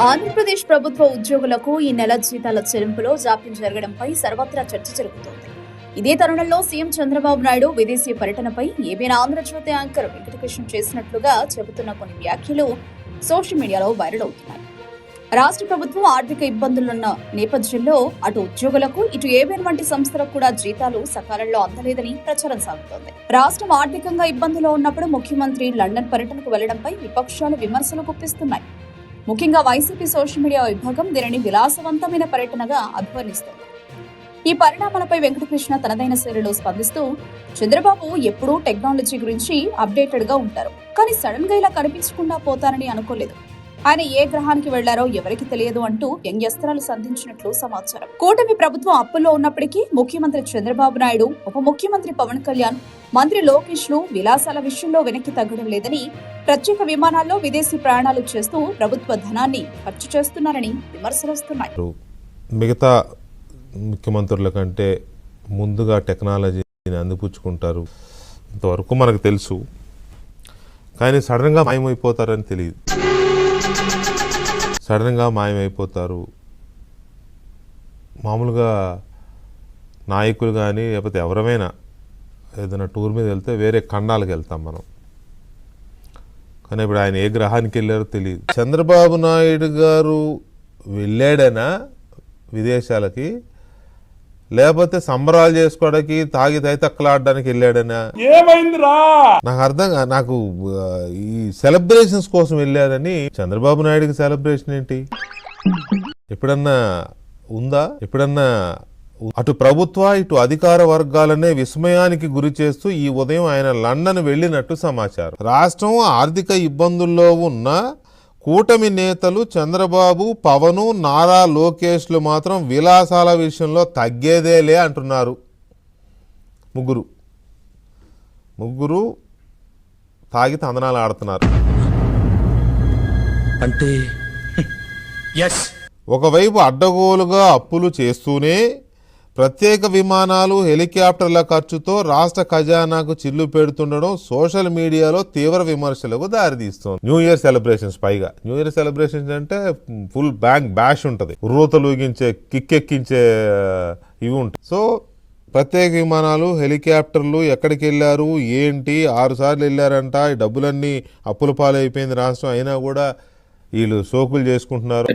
ఆంధ్రప్రదేశ్ ప్రభుత్వ ఉద్యోగులకు ఈ నెల జీతాల చెల్లింపులో జాప్యం జరగడంపై సర్వత్రా చర్చ జరుగుతోంది. ఇదే తరుణంలో సీఎం చంద్రబాబు నాయుడు విదేశీ పర్యటనపై ఏబీఎన్ ఆంధ్రజ్యోతి యాంకర్ వెంకటకృష్ణ చేసినట్లుగా చెబుతున్న కొన్ని వ్యాఖ్యలు సోషల్ మీడియాలో వైరల్ అవుతున్నాయి. రాష్ట్ర ప్రభుత్వం ఆర్థిక ఇబ్బందులున్న నేపథ్యంలో అటు ఉద్యోగులకు ఇటు ఏబీఎన్ వంటి సంస్థలకు కూడా జీతాలు సకాలంలో అందలేదని ప్రచారం సాగుతోంది. రాష్ట్రం ఆర్థికంగా ఇబ్బందులో ఉన్నప్పుడు ముఖ్యమంత్రి లండన్ పర్యటనకు వెళ్లడంపై విపక్షాలు విమర్శలు గుప్పిస్తున్నాయి. ముఖ్యంగా వైసీపీ సోషల్ మీడియా విభాగం దీనిని విలాసవంతమైన పర్యటనగా అభివర్ణిస్తోంది. ఈ పరిణామాలపై వెంకటకృష్ణ తనదైన శైలిలో స్పందిస్తూ, చంద్రబాబు ఎప్పుడూ టెక్నాలజీ గురించి అప్డేటెడ్ గా ఉంటారు, కానీ సడన్ గా ఇలా కనిపించకుండా పోతారని అనుకోలేదు. ఆయన ఏ గ్రహానికి వెళ్లారో ఎవరికి తెలియదు అంటూ వ్యంగ్యస్త్రాలు సంధించినట్లు సమాచారం. కూటమి ప్రభుత్వం అప్పుల్లో ఉన్నప్పటికీ ముఖ్యమంత్రి చంద్రబాబు నాయుడు, ఉప ముఖ్యమంత్రి పవన్ కళ్యాణ్, మంత్రి లోకేష్ లు విలాసాల విషయంలో వెనక్కి తగ్గడం లేదని, ప్రత్యేక విమానాల్లో విదేశీ ప్రయాణాలు చేస్తూ ప్రభుత్వ ధనాన్ని ఖర్చు చేస్తున్నారని విమర్శలు వస్తున్నాయి. మిగతా ముఖ్యమంత్రుల కంటే ముందుగా టెక్నాలజీని అందిపుచ్చుకుంటారు, ఇంతవరకు మనకు తెలుసు. కానీ సడన్గా మాయమైపోతారని తెలియదు. సడన్గా మాయమైపోతారు. మామూలుగా నాయకులు కానీ లేకపోతే ఎవరమైనా ఏదైనా టూర్ మీద వెళ్తే వేరే ఖండాలకు వెళ్తాం మనం. కానీ ఇప్పుడు ఆయన ఏ గ్రహానికి వెళ్ళారో తెలియదు. చంద్రబాబు నాయుడు గారు వెళ్ళాడనా విదేశాలకి, లేకపోతే సంబరాలు చేసుకోవడానికి తాగి తైతక్కలాడడానికి వెళ్ళాడనా నాకు అర్థం. నాకు ఈ సెలబ్రేషన్స్ కోసం వెళ్ళారని, చంద్రబాబు నాయుడుకి సెలబ్రేషన్ ఏంటి ఎప్పుడన్నా ఉందా? ఎప్పుడన్నా అటు ప్రభుత్వ ఇటు అధికార వర్గాలనే విస్మయానికి గురి చేస్తూ ఈ ఉదయం ఆయన లండన్ వెళ్ళినట్టు సమాచారం. రాష్ట్రం ఆర్థిక ఇబ్బందుల్లో ఉన్న కూటమి నేతలు చంద్రబాబు, పవను, నారా లోకేష్లు మాత్రం విలాసాల విషయంలో తగ్గేదేలే అంటున్నారు. ముగ్గురు తాగి తందనాలు ఆడుతున్నారు. అంటే ఒకవైపు అడ్డగోలుగా అప్పులు చేస్తూనే ప్రత్యేక విమానాలు, హెలికాప్టర్ల ఖర్చుతో రాష్ట్ర ఖజానాకు చిల్లు పెడుతుండడం సోషల్ మీడియాలో తీవ్ర విమర్శలకు దారితీస్తోంది. న్యూ ఇయర్ సెలబ్రేషన్స్, పైగా న్యూ ఇయర్ సెలబ్రేషన్స్ అంటే ఫుల్ బ్యాష్ ఉంటుంది, ఉర్రూతలు ఊగించే, కిక్కెక్కించే ఇవి ఉంటాయి. సో ప్రత్యేక విమానాలు, హెలికాప్టర్లు ఎక్కడికి వెళ్ళారు ఏంటి, 6 సార్లు వెళ్ళారంట. ఈ డబ్బులన్నీ అప్పుల పాలైపోయింది రాష్ట్రం, అయినా కూడా వీళ్ళు సోకులు చేసుకుంటున్నారు.